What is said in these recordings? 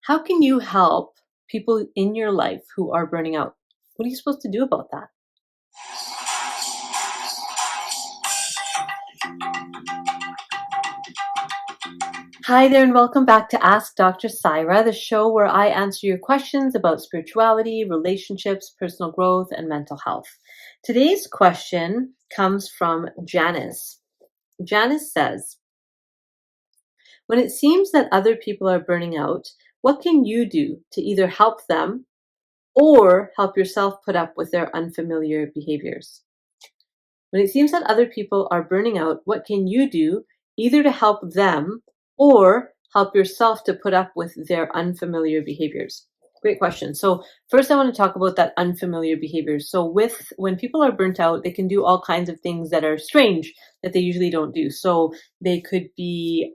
How can you help people in your life who are burning out? What are you supposed to do about that? Hi there, and welcome back to Ask Dr. Saira, the show where I answer your questions about spirituality, relationships, personal growth, and mental health. Today's question comes from Janice. Janice says, when it seems that other people are burning out, what can you do to either help them or help yourself put up with their unfamiliar behaviors? When it seems that other people are burning out, what can you do either to help them or help yourself to put up with their unfamiliar behaviors? Great question. So first I want to talk about that unfamiliar behavior. So when people are burnt out, they can do all kinds of things that are strange that they usually don't do. So they could be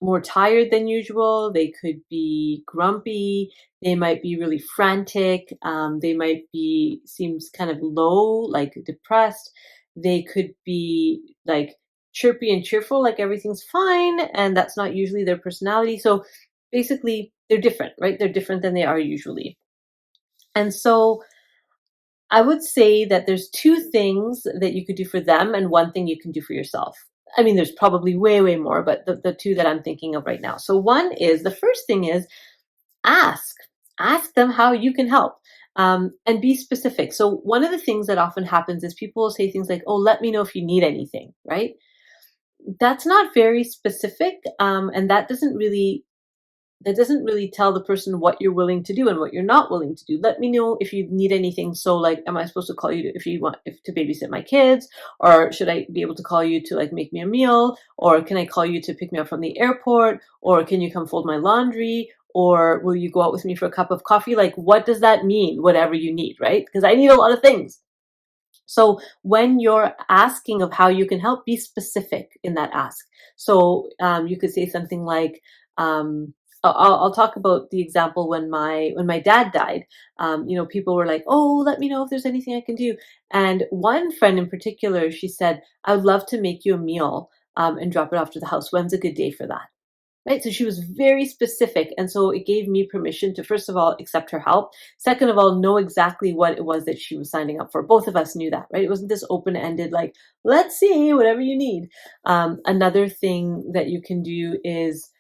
more tired than usual. They could be grumpy. They might be really frantic. They might be seems kind of low, like depressed. They could be like chirpy and cheerful, like everything's fine, and that's not usually their personality. So basically, they're different, right? They're different than they are usually. And so I would say that there's two things that you could do for them and one thing you can do for yourself. I mean, there's probably way, way more, but the two that I'm thinking of right now. So one is, the first thing is ask. Ask them how you can help. And be specific. So one of the things that often happens is people will say things like, oh, let me know if you need anything, right? That's not very specific. And that doesn't really tell the person what you're willing to do and what you're not willing to do. Let me know if you need anything. So like, am I supposed to call you if you want to babysit my kids, or should I be able to call you to like make me a meal, or can I call you to pick me up from the airport, or can you come fold my laundry, or will you go out with me for a cup of coffee? Like, what does that mean? Whatever you need, right? Because I need a lot of things. So when you're asking of how you can help, be specific in that ask. So you could say something like, I'll talk about the example when my dad died. People were like, "Oh, let me know if there's anything I can do." And one friend in particular, she said, "I would love to make you a meal and drop it off to the house. When's a good day for that?" Right? So she was very specific. And so it gave me permission to, first of all, accept her help. Second of all, know exactly what it was that she was signing up for. Both of us knew that, right? It wasn't this open ended, like, let's see, whatever you need. Another thing that you can do is,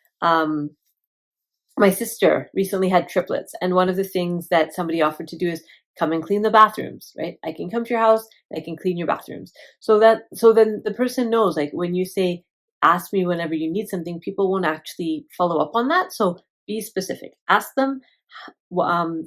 my sister recently had triplets. And one of the things that somebody offered to do is come and clean the bathrooms, right? I can come to your house, I can clean your bathrooms. So then the person knows, like when you say, ask me whenever you need something, people won't actually follow up on that. So be specific. Ask them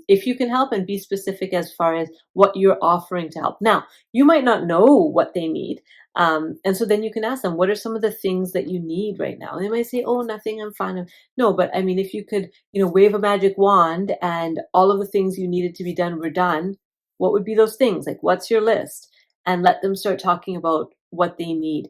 if you can help, and be specific as far as what you're offering to help. Now, you might not know what they need. And so then you can ask them, what are some of the things that you need right now? And they might say, oh, nothing, I'm fine. No, but I mean, if you could, wave a magic wand and all of the things you needed to be done were done, what would be those things? Like, what's your list? And let them start talking about what they need.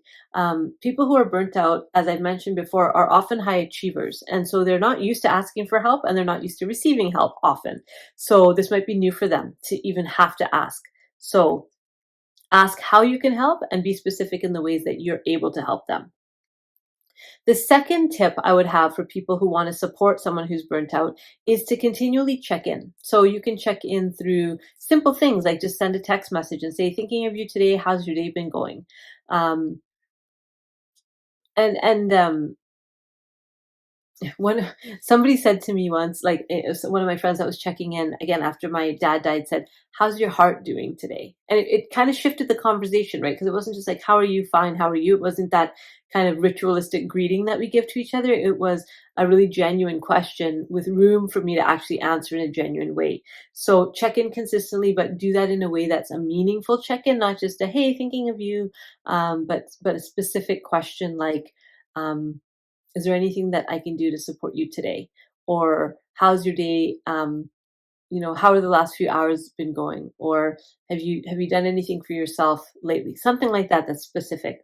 People who are burnt out, as I've mentioned before, are often high achievers. And so they're not used to asking for help, and they're not used to receiving help often. So this might be new for them to even have to ask. So ask how you can help and be specific in the ways that you're able to help them. The second tip I would have for people who want to support someone who's burnt out is to continually check in. So you can check in through simple things like just send a text message and say, thinking of you today, how's your day been going? Um, and when somebody said to me once, like one of my friends that was checking in again after my dad died, said, how's your heart doing today? And it kind of shifted the conversation, right? Because it wasn't just like, how are you? Fine. How are you? It wasn't that kind of ritualistic greeting that we give to each other. It was a really genuine question with room for me to actually answer in a genuine way. So check in consistently, but do that in a way that's a meaningful check in, not just a, hey, thinking of you, but a specific question like, is there anything that I can do to support you today? Or how's your day? How are the last few hours been going? Or have you done anything for yourself lately? Something like that that's specific.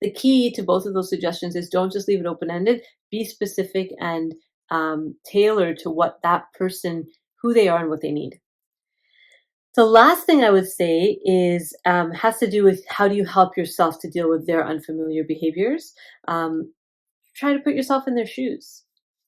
The key to both of those suggestions is don't just leave it open-ended. Be specific and tailor to what that person, who they are and what they need. The last thing I would say is has to do with how do you help yourself to deal with their unfamiliar behaviors. Try to put yourself in their shoes.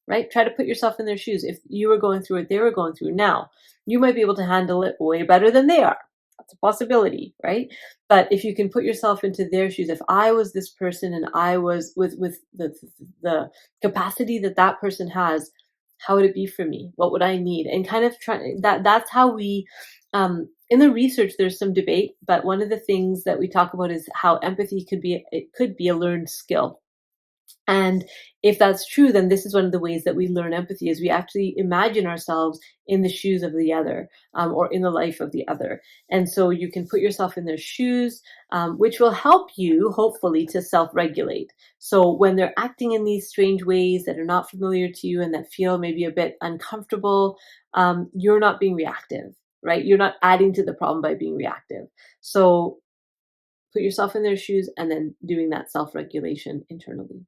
right? Try to put yourself in their shoes. If you were going through what they were going through now, you might be able to handle it way better than they are. That's a possibility, right? But if you can put yourself into their shoes, if I was this person and I was with the capacity that that person has, how would it be for me? What would I need? And kind of try that's how we in the research there's some debate, but one of the things that we talk about is how empathy could be a learned skill. And if that's true, then this is one of the ways that we learn empathy is we actually imagine ourselves in the shoes of the other, or in the life of the other. And so you can put yourself in their shoes, which will help you hopefully to self-regulate. So when they're acting in these strange ways that are not familiar to you and that feel maybe a bit uncomfortable, you're not being reactive, right? You're not adding to the problem by being reactive. So put yourself in their shoes and then doing that self-regulation internally.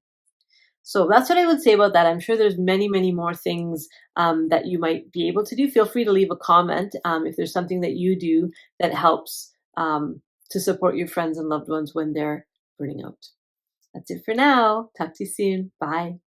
So that's what I would say about that. I'm sure there's many, many more things that you might be able to do. Feel free to leave a comment if there's something that you do that helps to support your friends and loved ones when they're burning out. That's it for now. Talk to you soon. Bye.